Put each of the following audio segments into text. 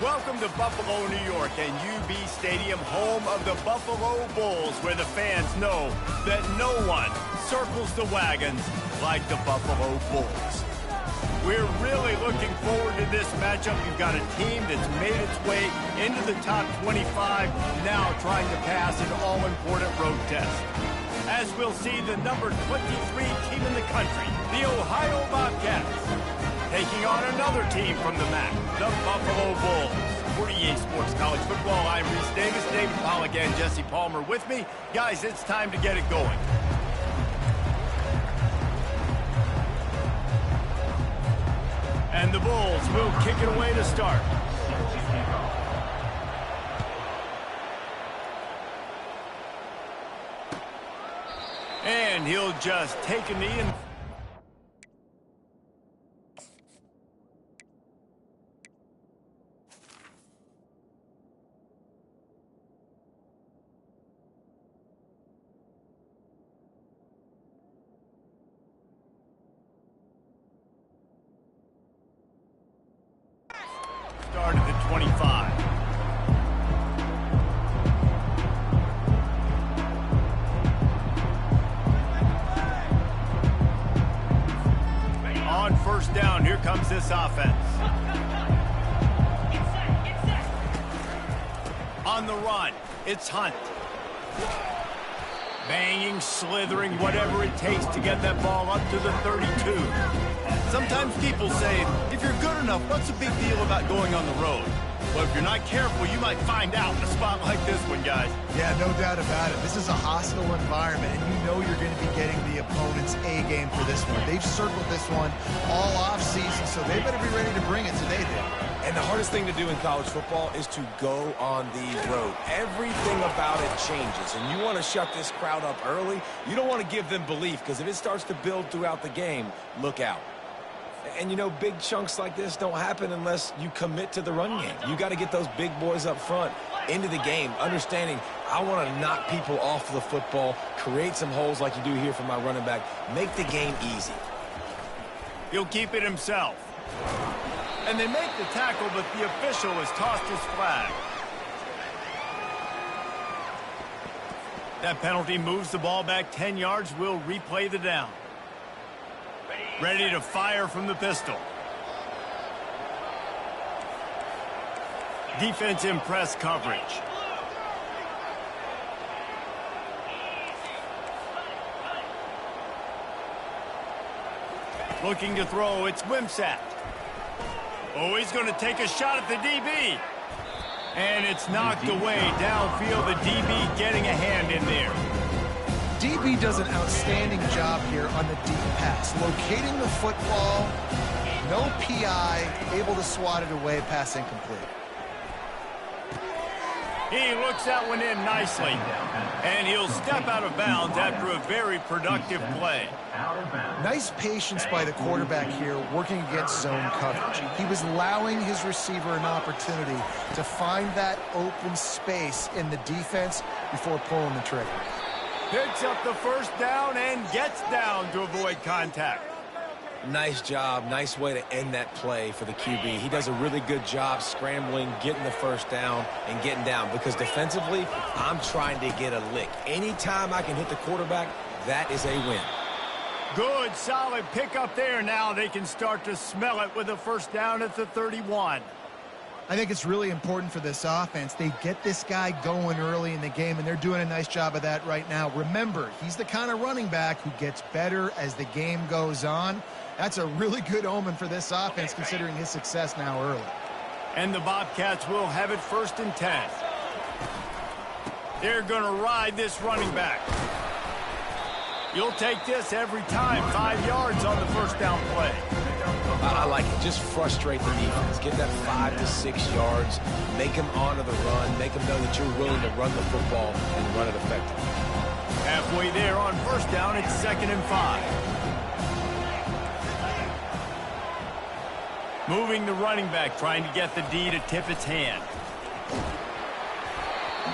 Welcome to Buffalo, New York, and UB Stadium, home of the Buffalo Bulls, where the fans know that no one circles the wagons like the Buffalo Bulls. We're really looking forward to this matchup. You've got a team that's made its way into the top 25, now trying to pass an all-important road test. As we'll see, the number 23 team in the country, the Ohio Bobcats, taking on another team from the MAC, the Buffalo Bulls. For EA Sports College Football, I'm Reese Davis, David Pollack, and Jesse Palmer with me. Guys, it's time to get it going. And the Bulls will kick it away to start. And he'll just take a knee and... Start at the 25. On first down, here comes this offense. On the run, it's Hunt. Banging, slithering, whatever it takes to get that ball up to the 32. Sometimes people say, if you're good enough, what's the big deal about going on the road? Well, if you're not careful, you might find out in a spot like this one, guys. Yeah, no doubt about it. This is a hostile environment, and you know you're going to be getting the opponent's A-game for this one. They've circled this one all off-season, so they better be ready to bring it today, then. And the hardest thing to do in college football is to go on the road. Everything about it changes, and you want to shut this crowd up early. You don't want to give them belief, because if it starts to build throughout the game, look out. And, you know, big chunks like this don't happen unless you commit to the run game. You got to get those big boys up front into the game, understanding I want to knock people off the football, create some holes like you do here for my running back, make the game easy. He'll keep it himself. And they make the tackle, but the official has tossed his flag. That penalty moves the ball back 10 yards. We'll replay the down. Ready to fire from the pistol. Defense in press coverage. Looking to throw, it's Wimsatt. Oh, he's going to take a shot at the DB. And it's knocked away downfield. The DB getting a hand in there. DB does an outstanding job here on the deep pass. Locating the football, no PI, able to swat it away, pass incomplete. He looks that one in nicely. And he'll step out of bounds after a very productive play. Nice patience by the quarterback here, working against zone coverage. He was allowing his receiver an opportunity to find that open space in the defense before pulling the trigger. Picks up the first down and gets down to avoid contact. Nice job. Nice way to end that play for the QB. He does a really good job scrambling, getting the first down, and getting down. Because defensively, I'm trying to get a lick. Anytime I can hit the quarterback, that is a win. Good, solid pickup there. Now they can start to smell it with a first down at the 31. I think it's really important for this offense. They get this guy going early in the game, and they're doing a nice job of that right now. Remember, he's the kind of running back who gets better as the game goes on. That's a really good omen for this offense, considering his success now early. And the Bobcats will have it 1st and 10. They're going to ride this running back. You'll take this every time. 5 yards on the first down play. I like it. Just frustrate the defense. Get that 5 to 6 yards. Make them honor the run. Make them know that you're willing to run the football and run it effectively. Halfway there on first down, it's 2nd and 5. Moving the running back, trying to get the D to tip its hand.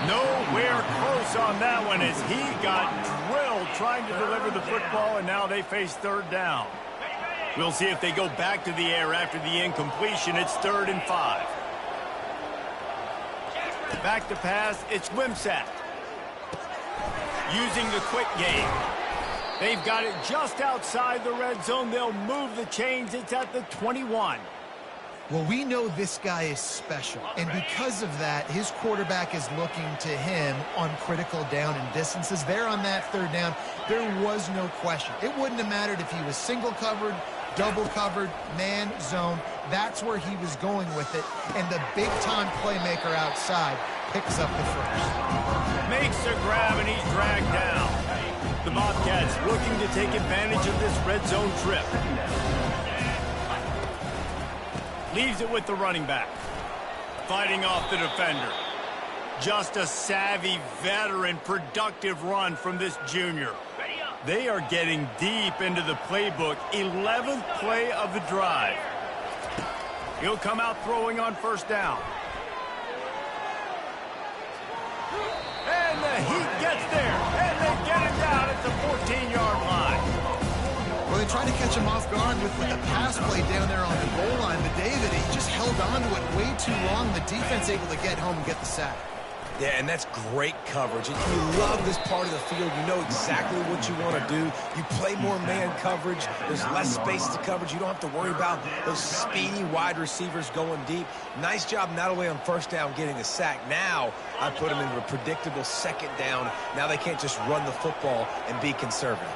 Nowhere close on that one as he got drilled trying to deliver the football, and now they face 3rd down. We'll see if they go back to the air after the incompletion. It's 3rd and 5. Back to pass, it's Wimsatt. Using the quick game. They've got it just outside the red zone. They'll move the chains. It's at the 21. Well, we know this guy is special, and because of that, his quarterback is looking to him on critical down and distances. There on that third down, there was no question. It wouldn't have mattered if he was single covered, double covered, man, zone. That's where he was going with it, and the big-time playmaker outside picks up the first. Makes the grab, and he's dragged down. The Bobcats looking to take advantage of this red zone trip. Leaves it with the running back. Fighting off the defender. Just a savvy, veteran, productive run from this junior. They are getting deep into the playbook. 11th play of the drive. He'll come out throwing on first down. And the heat gets there. And they get him down at the 14-yard line. Well, they tried to catch him off guard with the pass play down there on the goal line, but David, he just held on to it way too long. The defense able to get home and get the sack. Yeah, and that's great coverage. And you love this part of the field. You know exactly what you want to do. You play more man coverage. There's less space to coverage. You don't have to worry about those speedy wide receivers going deep. Nice job not only on first down getting a sack. Now I put them into a predictable second down. Now they can't just run the football and be conservative.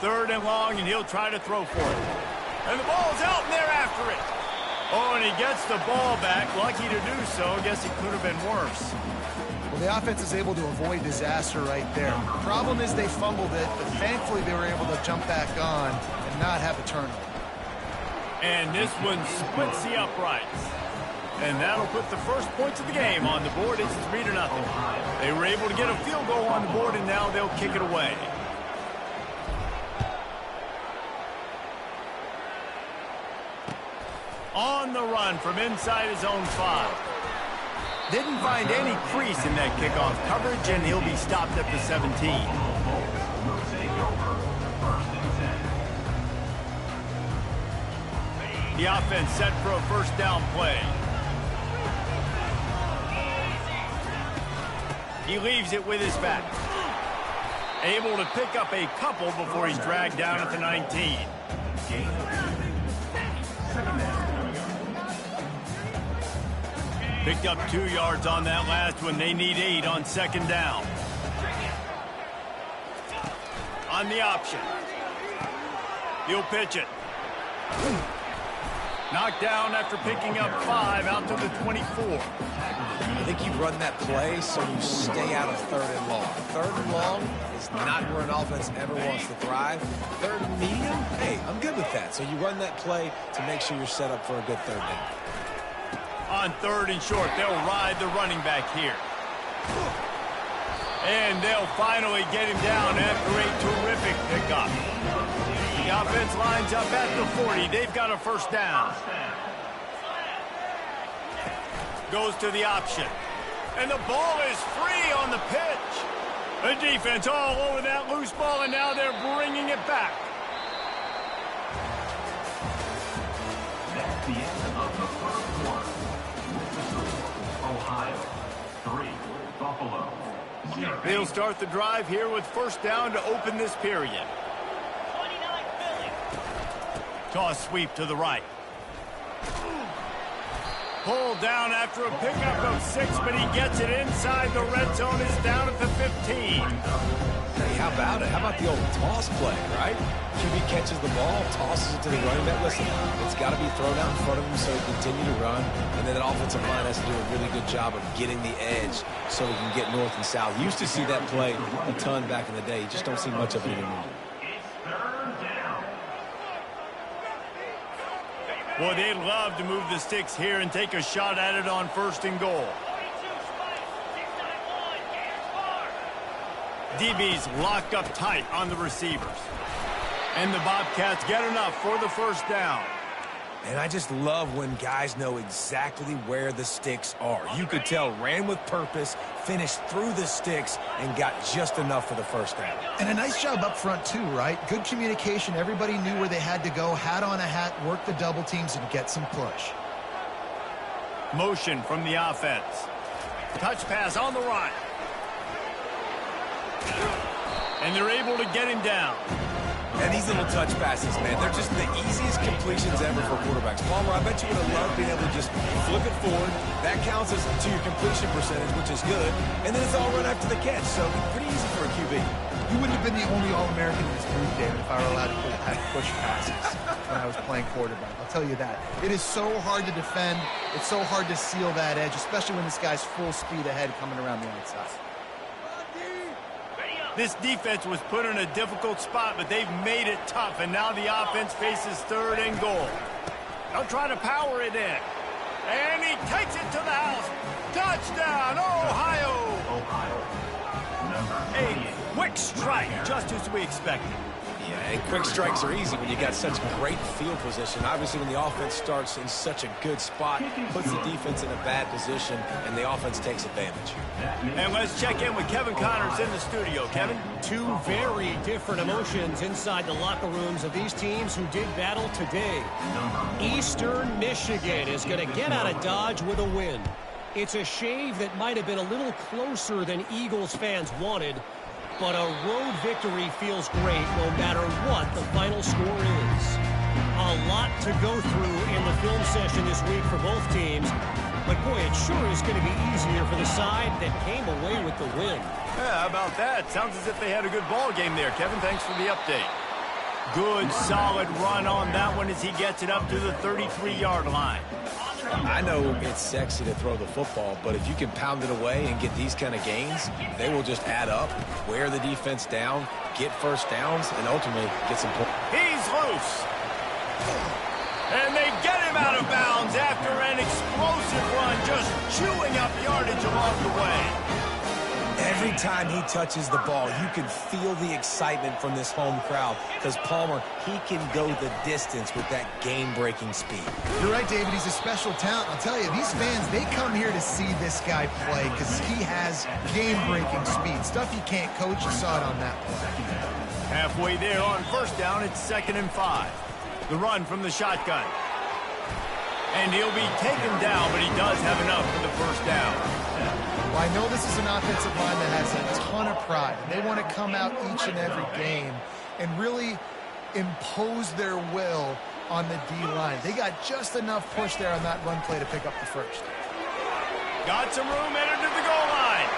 Third and long, and he'll try to throw for it. And the ball's out, and they're after it. Oh, and he gets the ball back. Lucky to do so. Guess it could have been worse. Well, the offense is able to avoid disaster right there. Problem is they fumbled it, but thankfully they were able to jump back on and not have a turnover. And this one splits the uprights. And that'll put the first points of the game on the board. It's 3-0. They were able to get a field goal on the board, and now they'll kick it away. On the run from inside his own 5. Didn't find any crease in that kickoff coverage, and he'll be stopped at the 17. The offense set for a first down play. He leaves it with his back. Able to pick up a couple before he's dragged down at the 19. Picked up 2 yards on that last one. They need 8 on second down. On the option. He'll pitch it. Knocked down after picking up 5 out to the 24. I think you run that play so you stay out of third and long. Third and long is not where an offense ever wants to thrive. Third and medium, hey, I'm good with that. So you run that play to make sure you're set up for a good third down. On third and short, they'll ride the running back here. And they'll finally get him down after a terrific pickup. The offense lines up at the 40. They've got a first down. Goes to the option. And the ball is free on the pitch. The defense all over that loose ball, and now they're bringing it back. That's the end of the first quarter. Ohio 3, Buffalo 0. They'll start the drive here with first down to open this period. Toss sweep to the right. Pulled down after a pickup of 6, but he gets it inside the red zone. It's down at the 15. Hey, how about it? How about the old toss play, right? QB catches the ball, tosses it to the running back. Listen, it's got to be thrown out in front of him so he can continue to run. And then that offensive line has to do a really good job of getting the edge so he can get north and south. You used to see that play a ton back in the day. You just don't see much of it anymore. Boy, they'd love to move the sticks here and take a shot at it on first and goal. DB's locked up tight on the receivers. And the Bobcats get enough for the first down. And I just love when guys know exactly where the sticks are. You could tell ran with purpose, finished through the sticks, and got just enough for the first down. And a nice job up front too, right? Good communication. Everybody knew where they had to go, hat on a hat, work the double teams, and get some push. Motion from the offense. Touch pass on the run. And they're able to get him down. And these little touch passes, man, they're just the easiest completions ever for quarterbacks. Palmer, I bet you would have loved being able to just flip it forward. That counts as to your completion percentage, which is good. And then it's all run after the catch, so pretty easy for a QB. You wouldn't have been the only All-American in this group, David, if I were allowed to push passes when I was playing quarterback. I'll tell you that. It is so hard to defend. It's so hard to seal that edge, especially when this guy's full speed ahead coming around the outside. This defense was put in a difficult spot, but they've made it tough, and now the offense faces 3rd and goal. They'll try to power it in. And he takes it to the house. Touchdown, Ohio! A quick strike, just as we expected. Yeah, and quick strikes are easy when you got such great field position. Obviously, when the offense starts in such a good spot, puts the defense in a bad position, and the offense takes advantage. And let's check in with Kevin Connors in the studio. Kevin? Two very different emotions inside the locker rooms of these teams who did battle today. Eastern Michigan is going to get out of Dodge with a win. It's a shave that might have been a little closer than Eagles fans wanted, but a road victory feels great no matter what the final score is. A lot to go through in the film session this week for both teams, but boy, it sure is going to be easier for the side that came away with the win. Yeah, how about that? Sounds as if they had a good ball game there, Kevin. Thanks for the update. Good, solid run on that one as he gets it up to the 33-yard line. I know it's sexy to throw the football, but if you can pound it away and get these kind of gains, they will just add up, wear the defense down, get first downs, and ultimately get some points. He's loose. And they get him out of bounds after an explosive run, just chewing up yardage along the way. Every time he touches the ball, you can feel the excitement from this home crowd because Palmer, he can go the distance with that game-breaking speed. You're right, David. He's a special talent. I'll tell you, these fans, they come here to see this guy play because he has game-breaking speed. Stuff you can't coach. You saw it on that play. Halfway there on first down, it's 2nd and 5. The run from the shotgun. And he'll be taken down, but he does have enough for the first down. Well, I know this is an offensive line that has a ton of pride. They want to come out each and every game and really impose their will on the D-line. They got just enough push there on that run play to pick up the first. Got some room, entered to the goal line.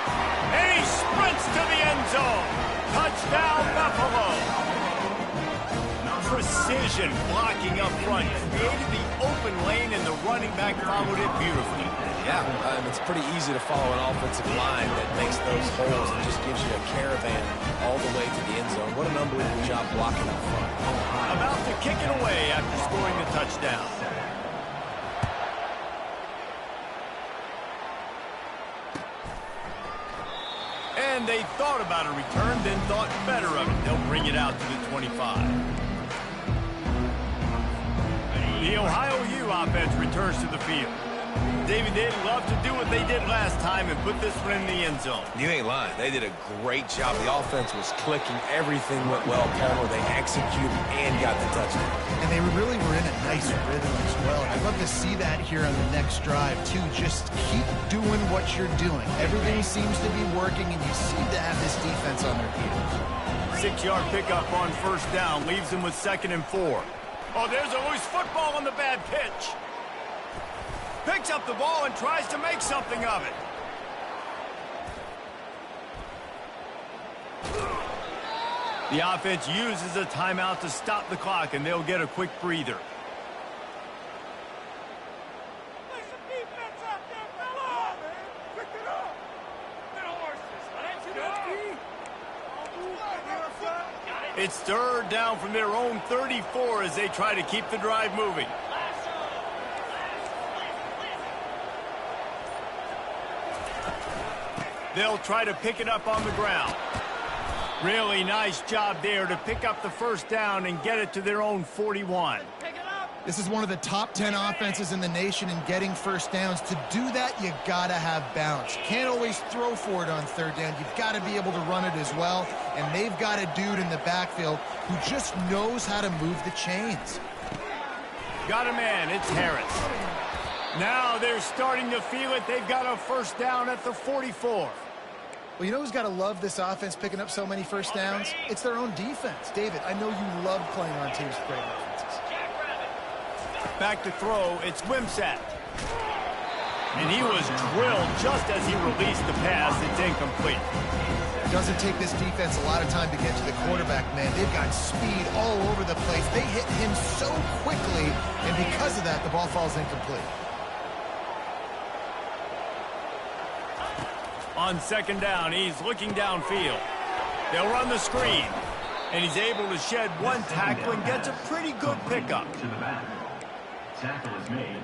And he sprints to the end zone. Touchdown, Buffalo. Precision blocking up front. Created the open lane, and the running back followed it beautifully. Yeah, it's pretty easy to follow an offensive line that makes those holes and just gives you a caravan all the way to the end zone. What an unbelievable job blocking up front. About to kick it away after scoring the touchdown. And they thought about a return, then thought better of it. They'll bring it out to the 25. The Ohio U offense returns to the field. David, they'd love to do what they did last time and put this one in the end zone. You ain't lying. They did a great job. The offense was clicking. Everything went well. Palmer, they executed and got the touchdown. And they really were in a nice rhythm as well. I'd love to see that here on the next drive, too. Just keep doing what you're doing. Everything seems to be working, and you seem to have this defense on their heels. 6-yard pickup on first down leaves them with 2nd and 4. Oh, there's a loose football on the bad pitch. Picks up the ball and tries to make something of it. The offense uses a timeout to stop the clock, and they'll get a quick breather. It's 3rd down from their own 34 as they try to keep the drive moving. They'll try to pick it up on the ground. Really nice job there to pick up the first down and get it to their own 41. This is one of the top 10 offenses in the nation in getting first downs. To do that, you gotta have balance. You can't always throw for it on third down. You've got to be able to run it as well. And they've got a dude in the backfield who just knows how to move the chains. Got a man, it's Harris. Now they're starting to feel it. They've got a first down at the 44. Well, you know who's got to love this offense picking up so many first downs? It's their own defense. David, I know you love playing on teams with great offenses. Back to throw, it's Wimsatt. And he was drilled just as he released the pass. It's incomplete. It doesn't take this defense a lot of time to get to the quarterback, man. They've got speed all over the place. They hit him so quickly, and because of that, the ball falls incomplete. On second down, he's looking downfield. They'll run the screen. And he's able to shed one tackle and gets a pretty good pickup. To the back. Tackle is made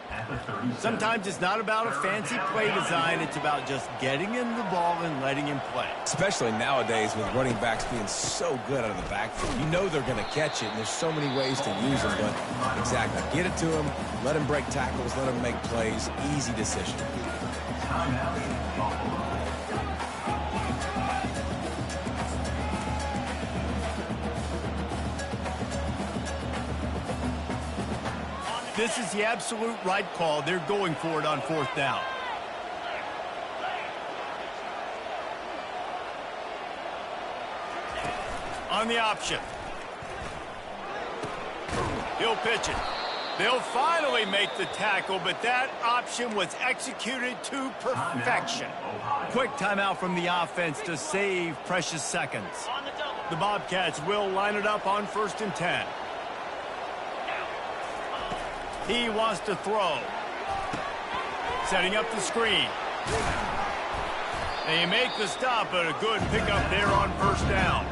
at the 37. Sometimes it's not about a fancy play design. It's about just getting him the ball and letting him play. Especially nowadays with running backs being so good out of the backfield. You know they're going to catch it, and there's so many ways to use them. But exactly, get it to him, let him break tackles, let him make plays. Easy decision. Timeout, Buffalo. This is the absolute right call. They're going for it on fourth down. On the option. He'll pitch it. They'll finally make the tackle, but that option was executed to perfection. Quick timeout from the offense to save precious seconds. The Bobcats will line it up on 1st and 10. He wants to throw. Setting up the screen. They make the stop, but a good pickup there on first down.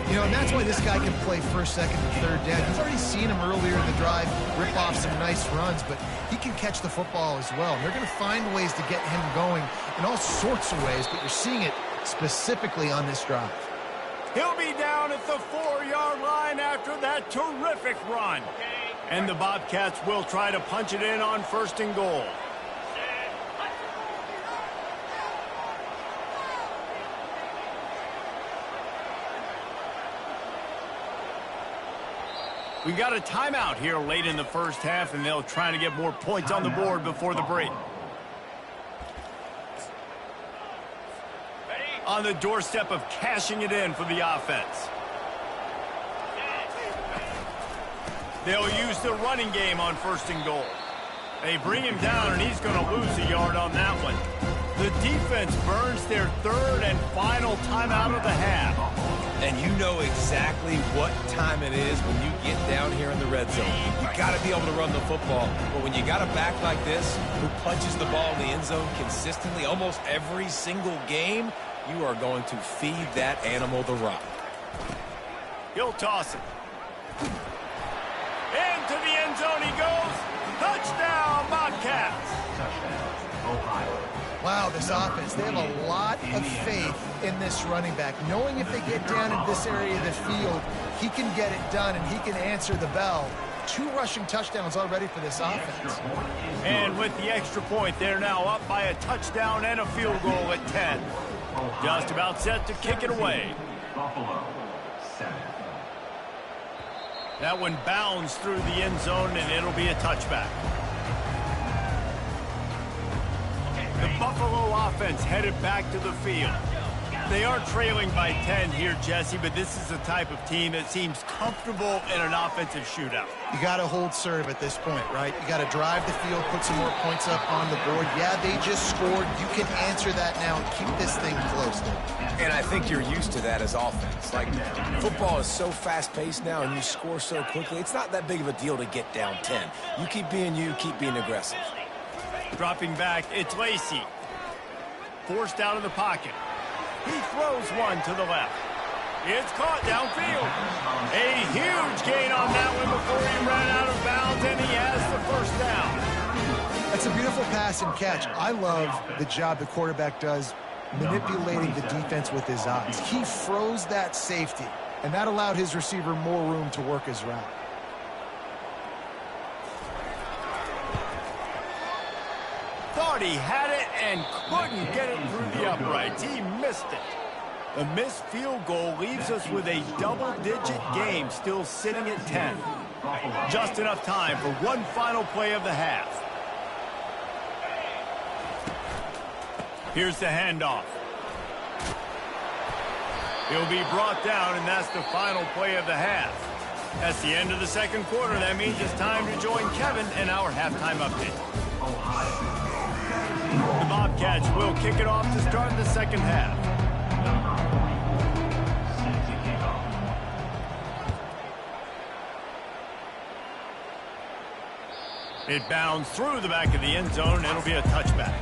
You know, and that's why this guy can play first, second, and third down. You've already seen him earlier in the drive rip off some nice runs, but he can catch the football as well. And they're going to find ways to get him going in all sorts of ways, but you're seeing it specifically on this drive. He'll be down at the 4-yard line after that terrific run. And the Bobcats will try to punch it in on 1st and goal. We got a timeout here late in the first half, and they'll try to get more points on the board before the break. On the doorstep of cashing it in for the offense. They'll use the running game on 1st and goal. They bring him down, and he's going to lose a yard on that one. The defense burns their 3rd and final timeout of the half. And you know exactly what time it is when you get down here in the red zone. You got to be able to run the football. But when you got a back like this who punches the ball in the end zone consistently almost every single game, you are going to feed that animal the rock. He'll toss it. Into the end zone he goes. Touchdown, Bobcats. Touchdown, Ohio. Wow, this offense, they have a lot of faith in this running back. Knowing if they get down in this area of the field, he can get it done and he can answer the bell. 2 rushing touchdowns already for this offense. And with the extra point, they're now up by a touchdown and a field goal at 10. Just about set to kick it away. Buffalo, 7. That one bounds through the end zone, and it'll be a touchback. The Buffalo offense headed back to the field. They are trailing by 10 here, Jesse, but this is the type of team that seems comfortable in an offensive shootout. You got to hold serve at this point, right? You got to drive the field, put some more points up on the board. Yeah, they just scored. You can answer that now and keep this thing close. And I think you're used to that as offense. Like, football is so fast-paced now and you score so quickly, it's not that big of a deal to get down 10. You keep being you, keep being aggressive. Dropping back, it's Lacey. Forced out of the pocket. He throws one to the left. It's caught downfield. A huge gain on that one before he ran out of bounds, and he has the first down. That's a beautiful pass and catch. I love the job the quarterback does manipulating the defense with his eyes. He froze that safety, and that allowed his receiver more room to work his route. he had it and couldn't get it through the uprights. He missed it. The missed field goal leaves us with a double-digit game still sitting at 10. Just enough time for one final play of the half. Here's the handoff. He'll be brought down, and that's the final play of the half. That's the end of the second quarter. That means it's time to join Kevin in our halftime update. The Bobcats will kick it off to start the second half. It bounds through the back of the end zone, and it'll be a touchback.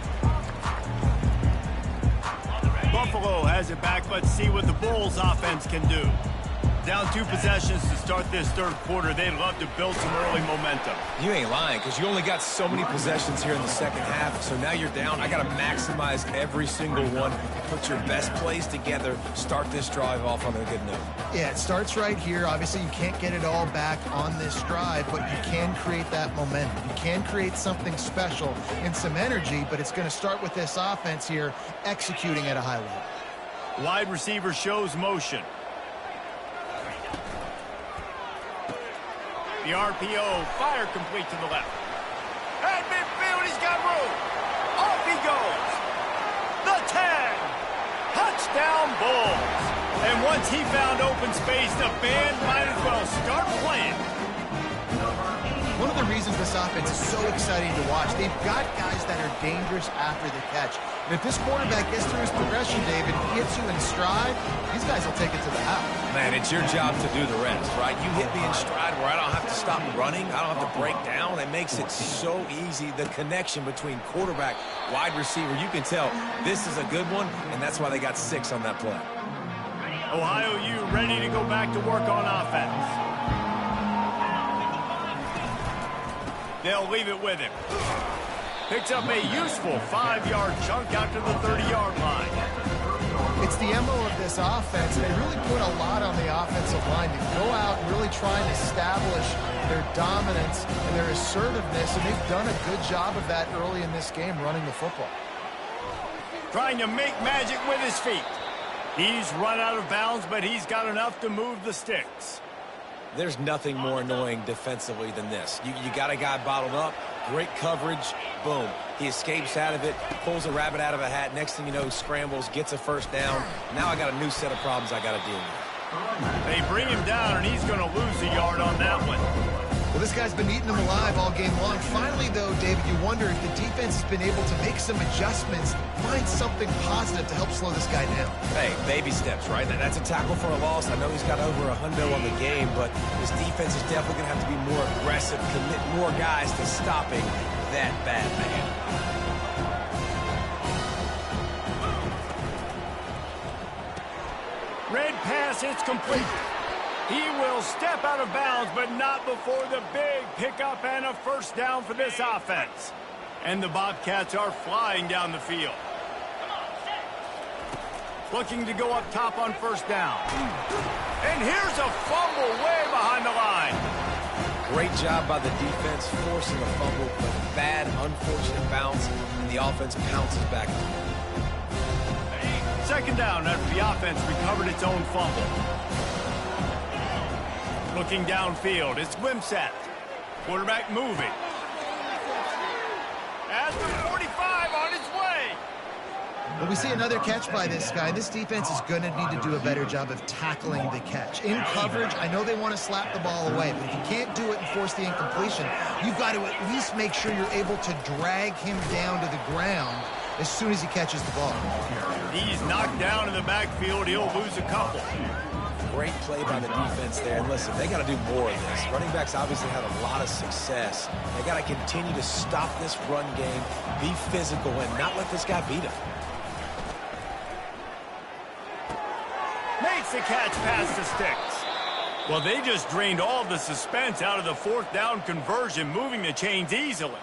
Buffalo has it back. Let's see what the Bulls offense can do. Down 2 possessions to start this third quarter. They'd love to build some early momentum. You ain't lying, because you only got so many possessions here in the second half. So now you're down. I got to maximize every single one. Put your best plays together. Start this drive off on a good note. Yeah, it starts right here. Obviously, you can't get it all back on this drive, but you can create that momentum. You can create something special and some energy, but it's going to start with this offense here executing at a high level. Wide receiver shows motion. The RPO, fire complete to the left. At midfield, he's got room. Off he goes. The 10. Touchdown, Bulls. And once he found open space, the band might as well start playing. One of the reasons this offense is so exciting to watch, they've got guys that are dangerous after the catch. And if this quarterback gets through his progression, David, he hits you in stride, these guys will take it to the house. Man, it's your job to do the rest, right? You hit me in stride where I don't have to stop running. I don't have to break down. It makes it so easy. The connection between quarterback, wide receiver, you can tell this is a good one, and that's why they got 6 on that play. Ohio U ready to go back to work on offense. They'll leave it with him. Picks up a useful 5-yard chunk out to the 30-yard line. It's the MO of this offense. They really put a lot on the offensive line to go out and really try and establish their dominance and their assertiveness, and they've done a good job of that early in this game running the football. Trying to make magic with his feet. He's run out of bounds, but he's got enough to move the sticks. There's nothing more annoying defensively than this. You got a guy bottled up, great coverage, boom. He escapes out of it, pulls a rabbit out of a hat. Next thing you know, scrambles, gets a first down. Now I got a new set of problems I got to deal with. They bring him down, and he's going to lose a yard on that one. Well, this guy's been eating them alive all game long. Finally, though, David, you wonder if the defense has been able to make some adjustments, find something positive to help slow this guy down. Hey, baby steps, right? That's a tackle for a loss. I know he's got over a hundo on the game, but this defense is definitely going to have to be more aggressive, commit more guys to stopping that bad man. Red pass, it's complete. He will step out of bounds, but not before the big pickup and a first down for this offense. And the Bobcats are flying down the field. Looking to go up top on first down. And here's a fumble way behind the line. Great job by the defense forcing a fumble, but bad, unfortunate bounce, and the offense pounces back. Second down after the offense recovered its own fumble. Looking downfield, it's Wimsatt. Quarterback moving. At the 45 on its way. Well, we see another catch by this guy. This defense is going to need to do a better job of tackling the catch. In coverage, I know they want to slap the ball away, but if you can't do it and force the incompletion, you've got to at least make sure you're able to drag him down to the ground as soon as he catches the ball. He's knocked down in the backfield. He'll lose a couple. Great play by the defense there. And listen, they got to do more of this. Running backs obviously had a lot of success. They got to continue to stop this run game, be physical, and not let this guy beat him. Makes the catch past the sticks. Well, they just drained all the suspense out of the fourth down conversion, moving the chains easily.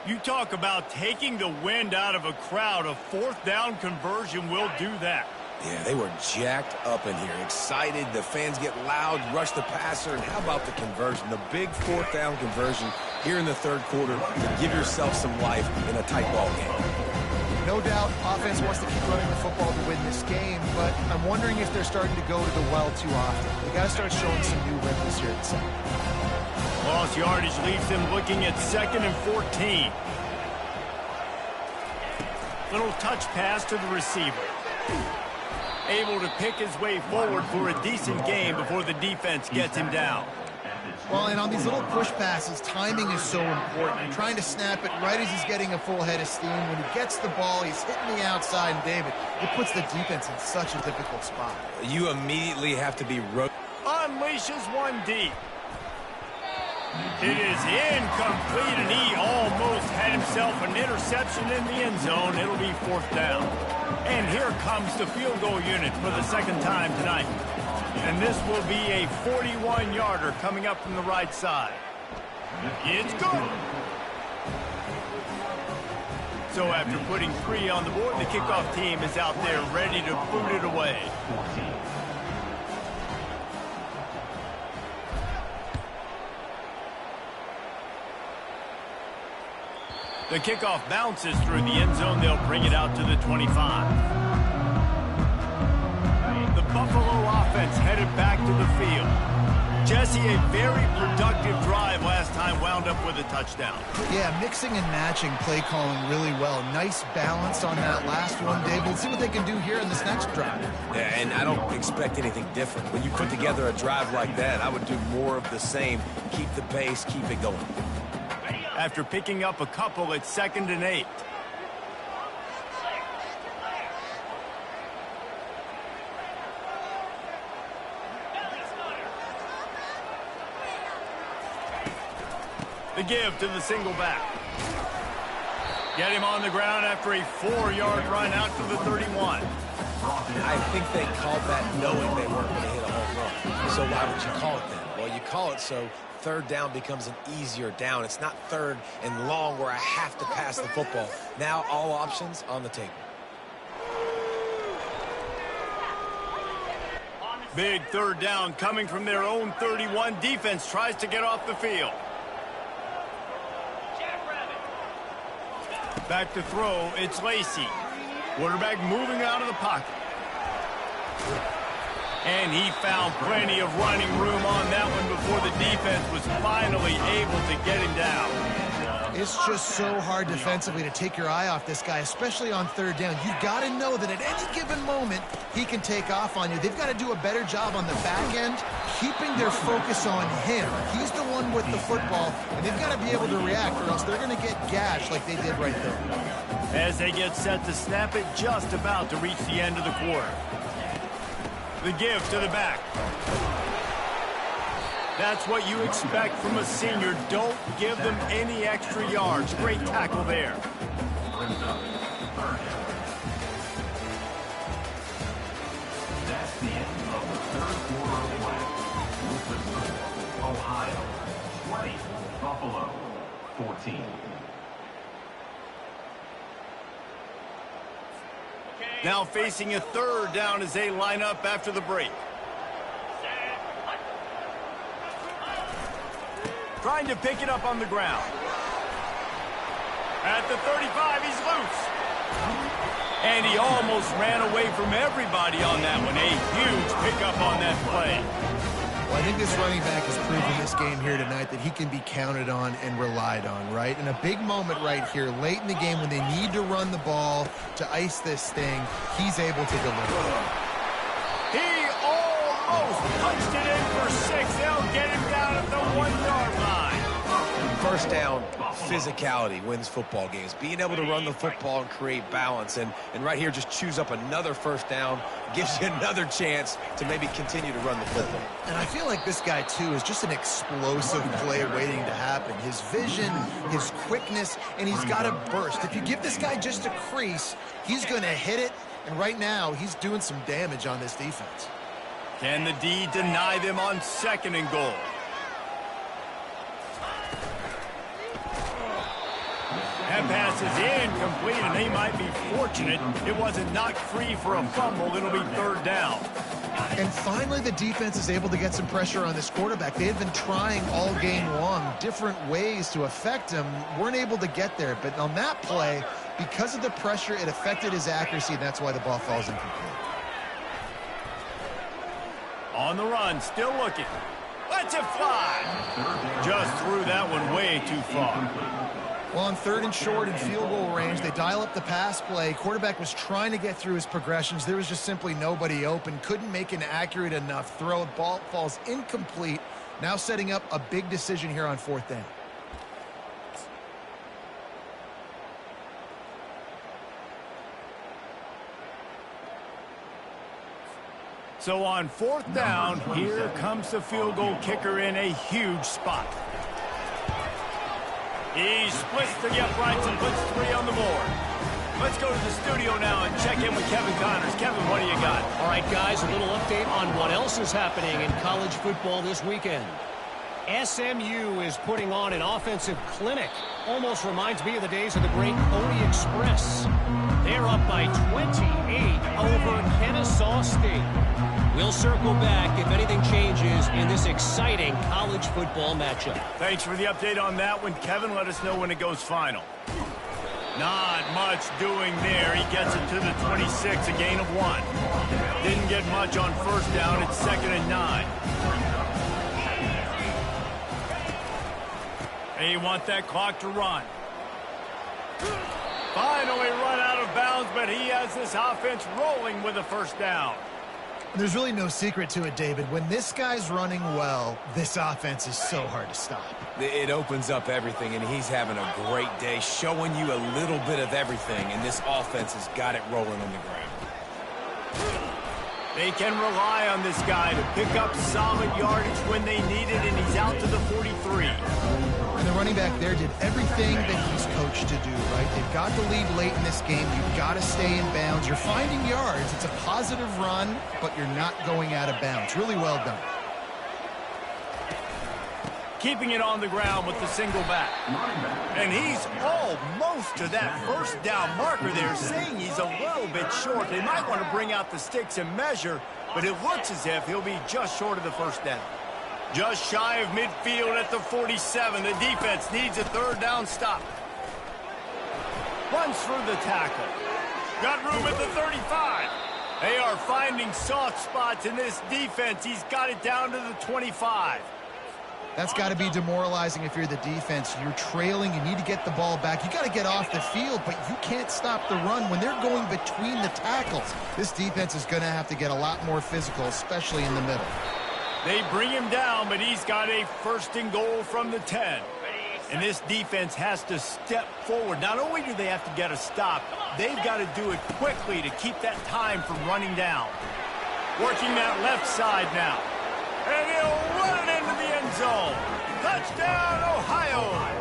You talk about taking the wind out of a crowd. A fourth down conversion will do that. Yeah, they were jacked up in here, excited. The fans get loud, rush the passer, and how about the conversion? The big fourth down conversion here in the third quarter to give yourself some life in a tight ball game. No doubt, offense wants to keep running the football to win this game, but I'm wondering if they're starting to go to the well too often. They got to start showing some new ripples here at the second. Lost yardage leaves them looking at 2nd and 14. Little touch pass to the receiver. Able to pick his way forward for a decent game before the defense gets him down. Well, and on these little push passes, timing is so important. You're trying to snap it right as he's getting a full head of steam. When he gets the ball, he's hitting the outside, and David, it puts the defense in such a difficult spot. You immediately have to be unleashes one deep. It is incomplete, and he almost had himself an interception in the end zone. It'll be 4th down. And here comes the field goal unit for the second time tonight. And this will be a 41-yarder coming up from the right side. It's good. So after putting 3 on the board, the kickoff team is out there ready to boot it away. The kickoff bounces through the end zone. They'll bring it out to the 25. The Buffalo offense headed back to the field. Jesse, a very productive drive last time, wound up with a touchdown. Yeah, mixing and matching play calling really well. Nice balance on that last one, Dave. We'll see what they can do here in this next drive. Yeah, and I don't expect anything different. When you put together a drive like that, I would do more of the same. Keep the pace, keep it going. After picking up a couple at 2nd and 8. The give to the single back. Get him on the ground after a 4-yard run out to the 31. I think they called that knowing they weren't going to hit a home run. So why would you call it that? Well, you call it so 3rd down becomes an easier down. It's not 3rd and long where I have to pass the football. Now all options on the table. Big 3rd down coming from their own 31. Defense tries to get off the field. Back to throw, it's Lacy. Quarterback moving out of the pocket. And he found plenty of running room on that one before the defense was finally able to get him down. It's just so hard defensively to take your eye off this guy, especially on 3rd down. You've got to know that at any given moment, he can take off on you. They've got to do a better job on the back end, keeping their focus on him. He's the one with the football, and they've got to be able to react, or else they're going to get gashed like they did right there. As they get set to snap it, just about to reach the end of the quarter. The give to the back. That's what you expect from a senior. Don't give them any extra yards. Great tackle there. That's the end of the third quarter of play. Ohio 20, Buffalo 14. Now facing a 3rd down as they line up after the break. Trying to pick it up on the ground. At the 35, he's loose. And he almost ran away from everybody on that one. A huge pickup on that play. Well, I think this running back has proven this game here tonight that he can be counted on and relied on, right? And a big moment right here, late in the game when they need to run the ball to ice this thing, he's able to deliver. He almost punched it in for 6. They'll get him down at the 1-yard line. 1st down, physicality wins football games. Being able to run the football and create balance. And right here, just choose up another 1st down, gives you another chance to maybe continue to run the football. And I feel like this guy, too, is just an explosive play waiting to happen. His vision, his quickness, and he's got a burst. If you give this guy just a crease, he's going to hit it. And right now, he's doing some damage on this defense. Can the D deny them on 2nd and goal? That pass is incomplete, and they might be fortunate it wasn't knocked free for a fumble. It'll be 3rd down. And finally, the defense is able to get some pressure on this quarterback. They had been trying all game long different ways to affect him. Weren't able to get there. But on that play, because of the pressure, it affected his accuracy, and that's why the ball falls incomplete. On the run, still looking. Lets it fly. Just threw that one way too far. Well, on 3rd and short in field goal range, they dial up the pass play. Quarterback was trying to get through his progressions. There was just simply nobody open. Couldn't make an accurate enough throw. Ball falls incomplete. Now setting up a big decision here on 4th down. So on 4th down, here comes the field goal kicker in a huge spot. He splits to the uprights and puts 3 on the board. Let's go to the studio now and check in with Kevin Connors. Kevin, what do you got? All right, guys, a little update on what else is happening in college football this weekend. SMU is putting on an offensive clinic. Almost reminds me of the days of the great Pony Express. They're up by 28 over Kennesaw State. We'll circle back if anything changes in this exciting college football matchup. Thanks for the update on that one, Kevin. Let us know when it goes final. Not much doing there. He gets it to the 26, a gain of 1. Didn't get much on 1st down. It's 2nd and 9. They want that clock to run. Finally run out of bounds, but he has this offense rolling with a 1st down. There's really no secret to it, David. When this guy's running well, this offense is so hard to stop. It opens up everything, and he's having a great day, showing you a little bit of everything, and this offense has got it rolling on the ground. They can rely on this guy to pick up solid yardage when they need it, and he's out to the 43. And the running back there did everything that he's coached to do, right? They've got the lead late in this game. You've got to stay in bounds. You're finding yards. It's a positive run, but you're not going out of bounds. Really well done. Keeping it on the ground with the single back. And he's almost to that 1st down marker there, saying he's a little bit short. They might want to bring out the sticks and measure, but it looks as if he'll be just short of the 1st down. Just shy of midfield at the 47. The defense needs a 3rd down stop. Runs through the tackle. Got room at the 35. They are finding soft spots in this defense. He's got it down to the 25. That's got to be demoralizing if you're the defense. You're trailing. You need to get the ball back. You got to get off the field, but you can't stop the run when they're going between the tackles. This defense is going to have to get a lot more physical, especially in the middle. They bring him down, but he's got a 1st and goal from the 10. And this defense has to step forward. Not only do they have to get a stop, they've got to do it quickly to keep that time from running down. Working that left side now. And he'll run it into the end zone. Touchdown, Ohio!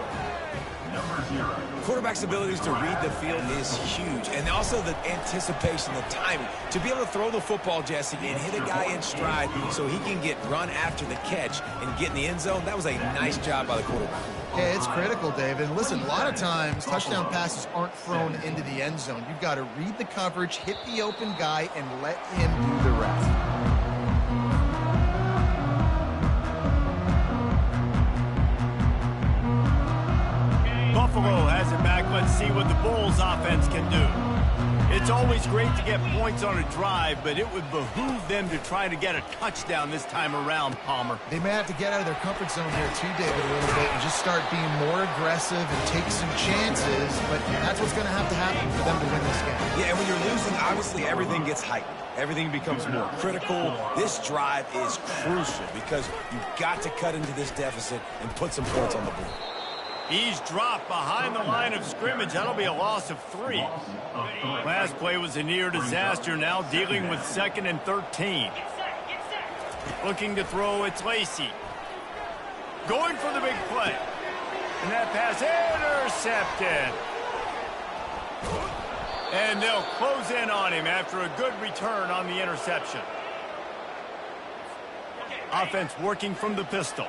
Quarterback's abilities to read the field is huge, and also the anticipation, the timing. To be able to throw the football, Jesse, and hit a guy in stride so he can get run after the catch and get in the end zone, that was a nice job by the quarterback. Yeah, it's critical, David. And listen, a lot of times touchdown passes aren't thrown into the end zone. You've got to read the coverage, hit the open guy, and let him do the rest. Buffalo has it back. Let's see what the Bulls offense can do. It's always great to get points on a drive, but it would behoove them to try to get a touchdown this time around, Palmer. They may have to get out of their comfort zone here too, David, a little bit and just start being more aggressive and take some chances, but that's what's going to happen for them to win this game. Yeah, and when you're losing, obviously everything gets heightened. Everything becomes more critical. This drive is crucial because you've got to cut into this deficit and put some points on the board. He's dropped behind the line of scrimmage. That'll be a loss of 3. Last play was a near disaster. Now dealing with 2nd and 13. Looking to throw, it's Lacey. Going for the big play. And that pass intercepted. And they'll close in on him after a good return on the interception. Offense working from the pistol.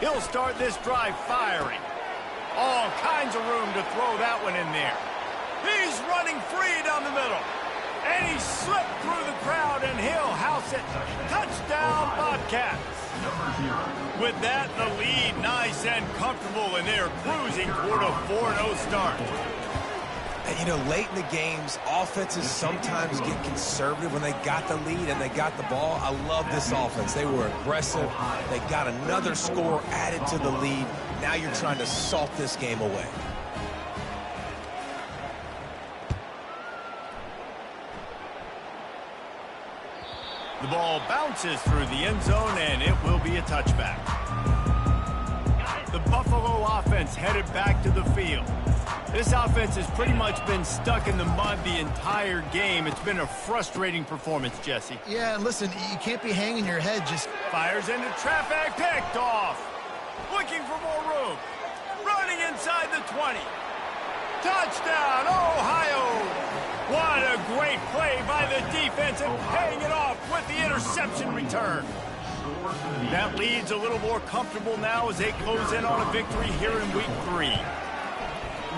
He'll start this drive firing. All kinds of room to throw that one in there. He's running free down the middle. And he slipped through the crowd, and he'll house it. Touchdown, Bobcats. With that, the lead nice and comfortable, and they're cruising toward a 4-0 start. And, you know, late in the games, offenses sometimes get conservative when they got the lead and they got the ball. I love this offense. They were aggressive. They got another score added to the lead. Now you're trying to salt this game away. The ball bounces through the end zone, and it will be a touchback. The Buffalo offense headed back to the field. This offense has pretty much been stuck in the mud the entire game. It's been a frustrating performance, Jesse. Yeah, and listen, you can't be hanging your head just... Fires into traffic, picked off. Looking for more room. Running inside the 20. Touchdown, Ohio! What a great play by the defense and paying it off with the interception return. That lead's a little more comfortable now as they close in on a victory here in Week 3.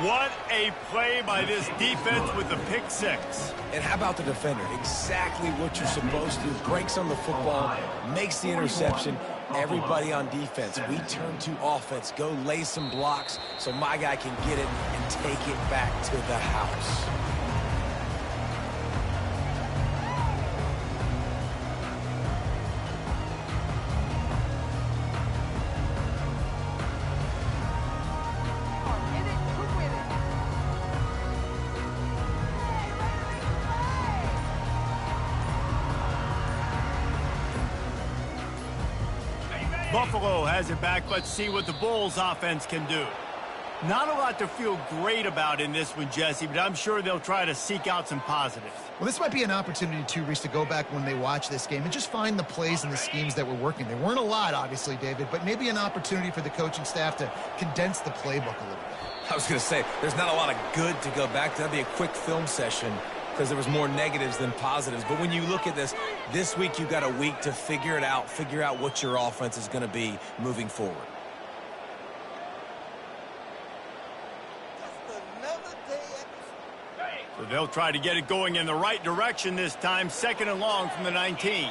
What a play by this defense with the pick six. And how about the defender? Exactly what you're supposed to do. Breaks on the football, makes the interception. Everybody on defense, we turn to offense. Go lay some blocks so my guy can get it and take it back to the house. Buffalo has it back. Let's see what the Bulls offense can do. Not a lot to feel great about in this one, Jesse, but I'm sure they'll try to seek out some positives. Well, this might be an opportunity, too, Reese, to go back when they watch this game and just find the plays and the schemes that were working. There weren't a lot, obviously, David, but maybe an opportunity for the coaching staff to condense the playbook a little bit. I was going to say, there's not a lot of good to go back to. That'd be a quick film session because there was more negatives than positives. But when you look at this week you've got a week to figure it out, figure out what your offense is going to be moving forward. So they'll try to get it going in the right direction this time. 2nd and long from the 19.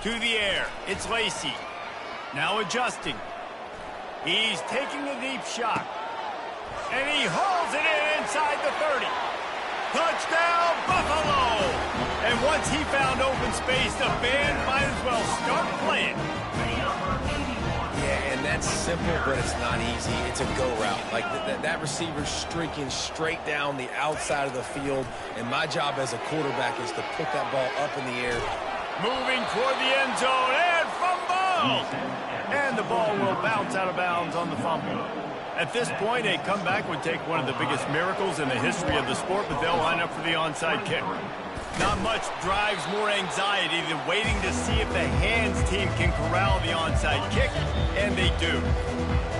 To the air. It's Lacy. Now adjusting. He's taking a deep shot. And he hauls it in inside the 30. Touchdown, Buffalo! And once he found open space, the band might as well start playing. Yeah, and that's simple, but it's not easy. It's a go route. Like that receiver's streaking straight down the outside of the field, and my job as a quarterback is to put that ball up in the air. Moving toward the end zone, and fumble! And the ball will bounce out of bounds on the fumble. At this point, a comeback would take one of the biggest miracles in the history of the sport, but they'll line up for the onside kick. Not much drives more anxiety than waiting to see if the hands team can corral the onside kick, and they do.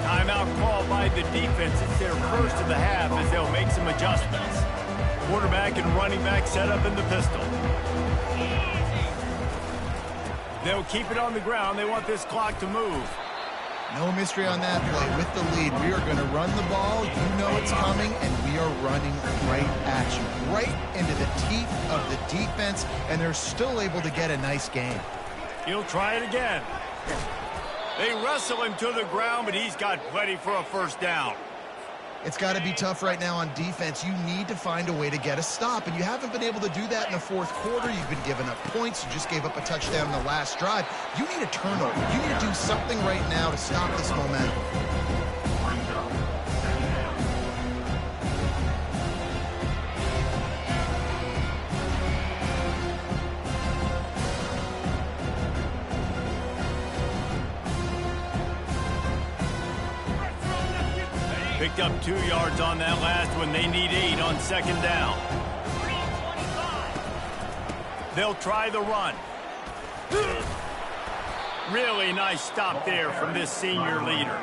Timeout call by the defense. It's their first of the half as they'll make some adjustments. Quarterback and running back set up in the pistol. They'll keep it on the ground. They want this clock to move. No mystery on that play. With the lead, we are going to run the ball. You know it's coming, and we are running right at you. Right into the teeth of the defense, and they're still able to get a nice game. He'll try it again. They wrestle him to the ground, but he's got plenty for a first down. It's got to be tough right now on defense. You need to find a way to get a stop, and you haven't been able to do that in the fourth quarter. You've been giving up points. You just gave up a touchdown in the last drive. You need a turnover. You need to do something right now to stop this momentum. Picked up 2 yards on that last one. They need 8 on 2nd down. They'll try the run. Really nice stop there from this senior leader.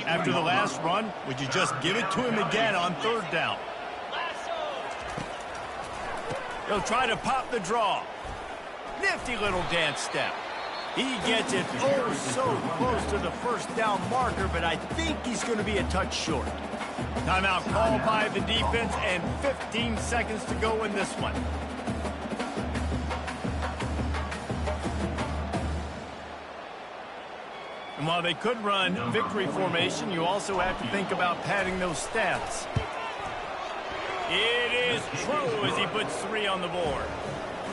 After the last run, would you just give it to him again on 3rd down? They'll try to pop the draw. Nifty little dance step. He gets it oh so close to the first down marker, but I think he's going to be a touch short. Timeout called by the defense, and 15 seconds to go in this one. And while they could run victory formation, you also have to think about padding those stats. It is true as he puts 3 on the board.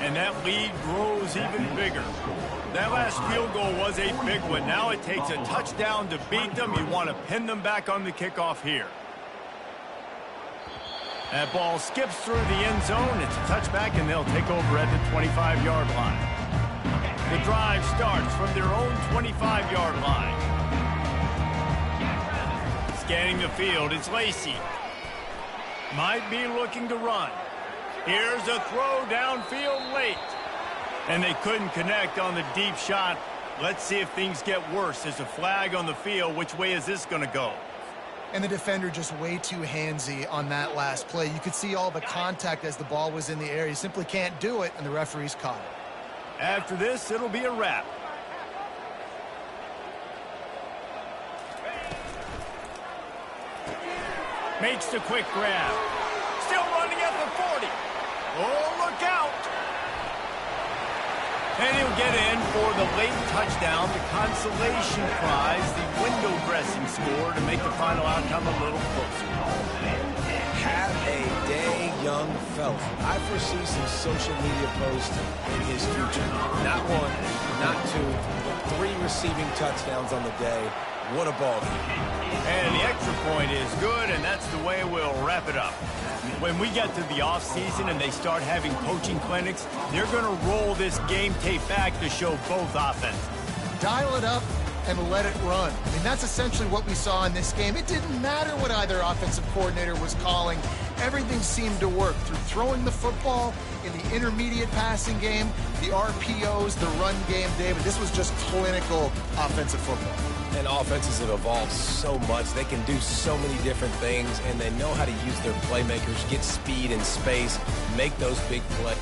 And that lead grows even bigger. That last field goal was a big one. Now it takes a touchdown to beat them. You want to pin them back on the kickoff here. That ball skips through the end zone. It's a touchback, and they'll take over at the 25-yard line. The drive starts from their own 25-yard line. Scanning the field, it's Lacy. Might be looking to run. Here's a throw downfield late. And they couldn't connect on the deep shot. Let's see if things get worse. There's a flag on the field. Which way is this going to go? And the defender just way too handsy on that last play. You could see all the contact as the ball was in the air. You simply can't do it, and the referee's caught it. After this, it'll be a wrap. Makes the quick grab. Still running at the 40. Oh, look out. And he'll get in for the late touchdown, the consolation prize, the window dressing score to make the final outcome a little closer. Have a day, young fella. I foresee some social media posts in his future. Not 1, not 2, but 3 receiving touchdowns on the day. What a ball game. And the extra point is good, and that's the way we'll wrap it up. When we get to the offseason and they start having coaching clinics, they're going to roll this game tape back to show both offenses. Dial it up and let it run. I mean, that's essentially what we saw in this game. It didn't matter what either offensive coordinator was calling. Everything seemed to work through throwing the football, in the intermediate passing game, the RPOs, the run game, David. This was just clinical offensive football. And offenses have evolved so much. They can do so many different things, and they know how to use their playmakers, get speed and space, make those big plays.